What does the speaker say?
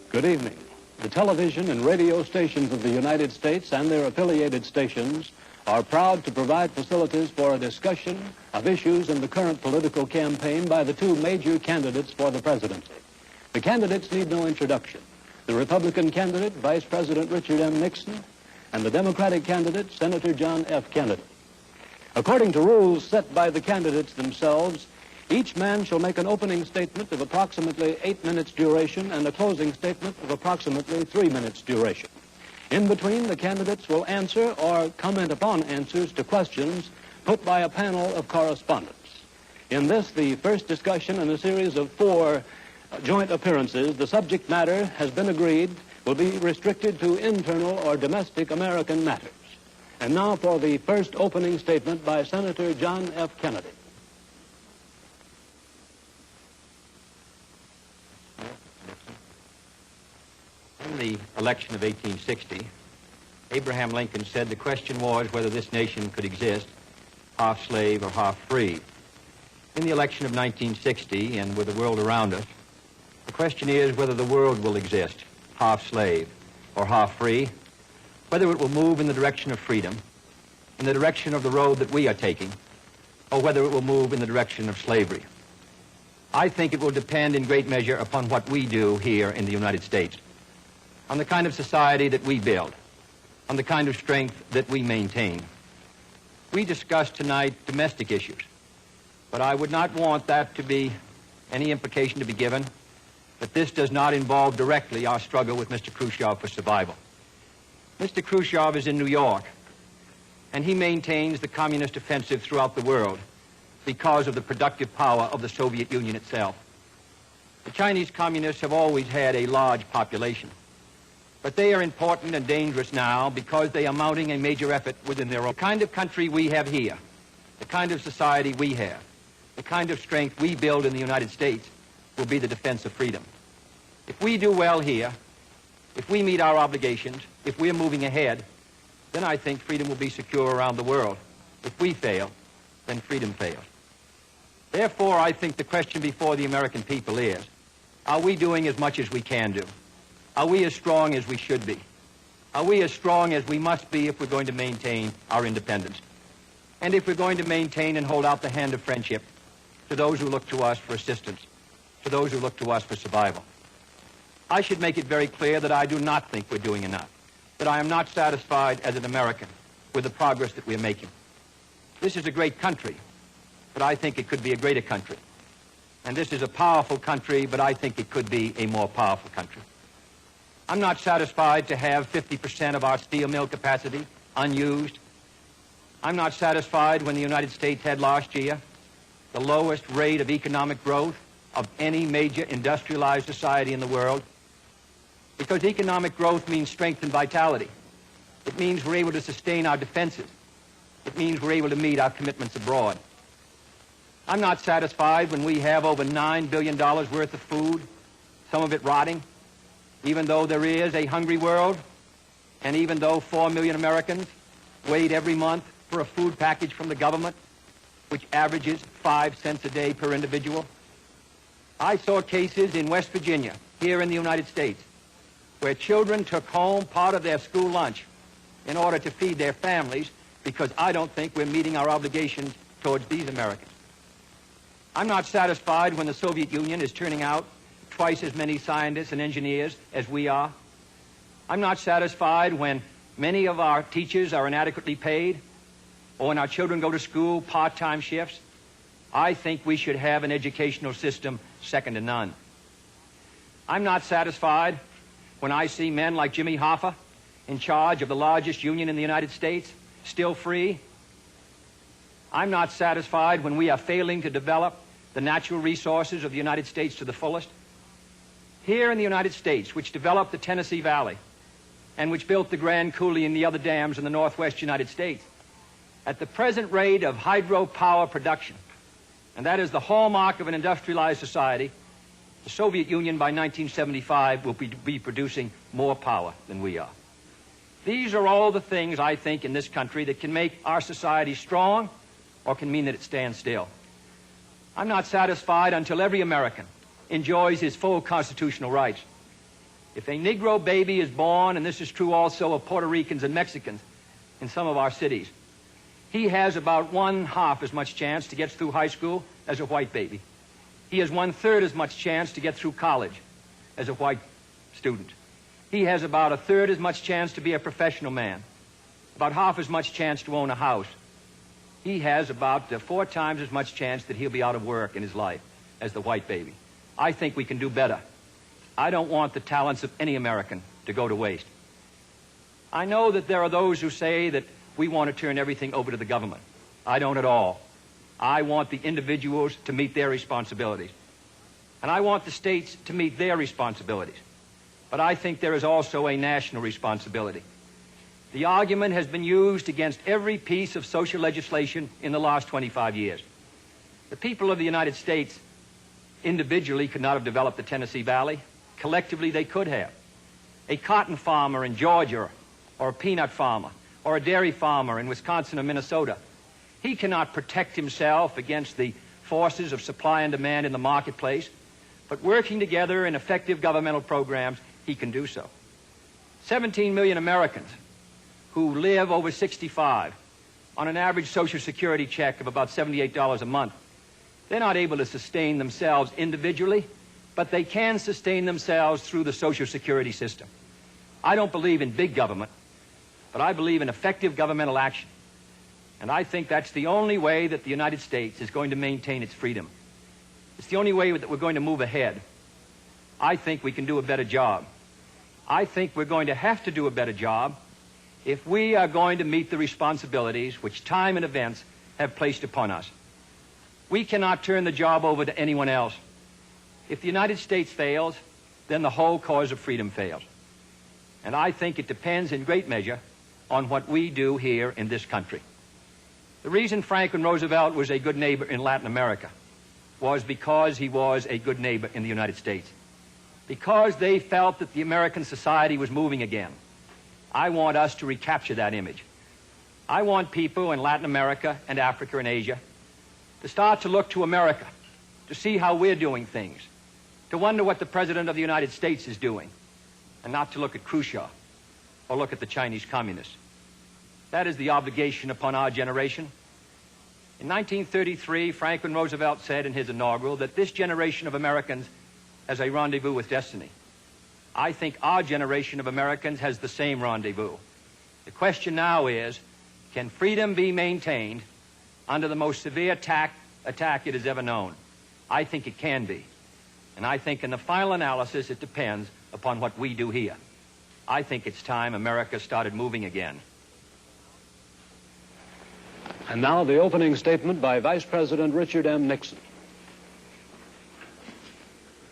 Good evening. The television and radio stations of the United States and their affiliated stations are proud to provide facilities for a discussion of issues in the current political campaign by the two major candidates for the presidency. The candidates need no introduction. The Republican candidate, Vice President Richard M. Nixon, and the Democratic candidate, Senator John F. Kennedy. According to rules set by the candidates themselves, each man shall make an opening statement of approximately 8 minutes duration and a closing statement of approximately 3 minutes duration. In between, the candidates will answer or comment upon answers to questions put by a panel of correspondents. In this, the first discussion in a series of 4 joint appearances, the subject matter has been agreed will be restricted to internal or domestic American matters. And now for the first opening statement by Senator John F. Kennedy. In the election of 1860, Abraham Lincoln said the question was whether this nation could exist half slave or half free. In the election of 1960, and with the world around us, the question is whether the world will exist half slave or half free, whether it will move in the direction of freedom, in the direction of the road that we are taking, or whether it will move in the direction of slavery. I think it will depend in great measure upon what we do here in the United States, on the kind of society that we build, on the kind of strength that we maintain. We discussed tonight domestic issues, but I would not want that to be any implication to be given that this does not involve directly our struggle with Mr. Khrushchev for survival. Mr. Khrushchev is in New York, and he maintains the communist offensive throughout the world because of the productive power of the Soviet Union itself. The Chinese communists have always had a large population, but they are important and dangerous now because they are mounting a major effort within their own. The kind of country we have here, the kind of society we have, the kind of strength we build in the United States will be the defense of freedom. If we do well here, if we meet our obligations, if we're moving ahead, then I think freedom will be secure around the world. If we fail, then freedom fails. Therefore, I think the question before the American people is, are we doing as much as we can do? Are we as strong as we should be? Are we as strong as we must be if we're going to maintain our independence? And if we're going to maintain and hold out the hand of friendship to those who look to us for assistance, to those who look to us for survival? I should make it very clear that I do not think we're doing enough, that I am not satisfied as an American with the progress that we're making. This is a great country, but I think it could be a greater country. And this is a powerful country, but I think it could be a more powerful country. I'm not satisfied to have 50% of our steel mill capacity unused. I'm not satisfied when the United States had last year the lowest rate of economic growth of any major industrialized society in the world, because economic growth means strength and vitality. It means we're able to sustain our defenses. It means we're able to meet our commitments abroad. I'm not satisfied when we have over $9 billion worth of food, some of it rotting, even though there is a hungry world, and even though 4 million Americans wait every month for a food package from the government, which averages 5 cents a day per individual. I saw cases in West Virginia, here in the United States, where children took home part of their school lunch in order to feed their families, because I don't think we're meeting our obligations towards these Americans. I'm not satisfied when the Soviet Union is turning out twice as many scientists and engineers as we are. I'm not satisfied when many of our teachers are inadequately paid, or when our children go to school part-time shifts. I think we should have an educational system second to none. I'm not satisfied when I see men like Jimmy Hoffa in charge of the largest union in the United States, still free. I'm not satisfied when we are failing to develop the natural resources of the United States to the fullest. Here in the United States, which developed the Tennessee Valley and which built the Grand Coulee and the other dams in the northwest United States, at the present rate of hydropower production, and that is the hallmark of an industrialized society, the Soviet Union by 1975 will be producing more power than we are. These are all the things, I think, in this country that can make our society strong or can mean that it stands still. I'm not satisfied until every American enjoys his full constitutional rights. If a Negro baby is born, and this is true also of Puerto Ricans and Mexicans in some of our cities, he has about 1/2 as much chance to get through high school as a white baby. He has 1/3 as much chance to get through college as a white student. He has about 1/3 as much chance to be a professional man, about 1/2 as much chance to own a house. He has about 4 times as much chance that he'll be out of work in his life as the white baby. I think we can do better. I don't want the talents of any American to go to waste. I know that there are those who say that we want to turn everything over to the government. I don't at all. I want the individuals to meet their responsibilities. And I want the states to meet their responsibilities. But I think there is also a national responsibility. The argument has been used against every piece of social legislation in the last 25 years. The people of the United States individually could not have developed the Tennessee Valley. Collectively, they could have. A cotton farmer in Georgia, or a peanut farmer, or a dairy farmer in Wisconsin or Minnesota, he cannot protect himself against the forces of supply and demand in the marketplace, but working together in effective governmental programs, he can do so. 17 million Americans who live over 65 on an average Social Security check of about $78 a month, they're not able to sustain themselves individually, but they can sustain themselves through the Social Security system. I don't believe in big government, but I believe in effective governmental action. And I think that's the only way that the United States is going to maintain its freedom. It's the only way that we're going to move ahead. I think we can do a better job. I think we're going to have to do a better job if we are going to meet the responsibilities which time and events have placed upon us. We cannot turn the job over to anyone else. If the United States fails, then the whole cause of freedom fails. And I think it depends in great measure on what we do here in this country. The reason Franklin Roosevelt was a good neighbor in Latin America was because he was a good neighbor in the United States. Because they felt that the American society was moving again. I want us to recapture that image. I want people in Latin America and Africa and Asia to start to look to America, to see how we're doing things, to wonder what the President of the United States is doing, and not to look at Khrushchev or look at the Chinese communists. That is the obligation upon our generation. In 1933, Franklin Roosevelt said in his inaugural that this generation of Americans has a rendezvous with destiny. I think our generation of Americans has the same rendezvous. The question now is, can freedom be maintained under the most severe attack it has ever known? I think it can be. And I think in the final analysis, it depends upon what we do here. I think it's time America started moving again. And now the opening statement by Vice President Richard M. Nixon.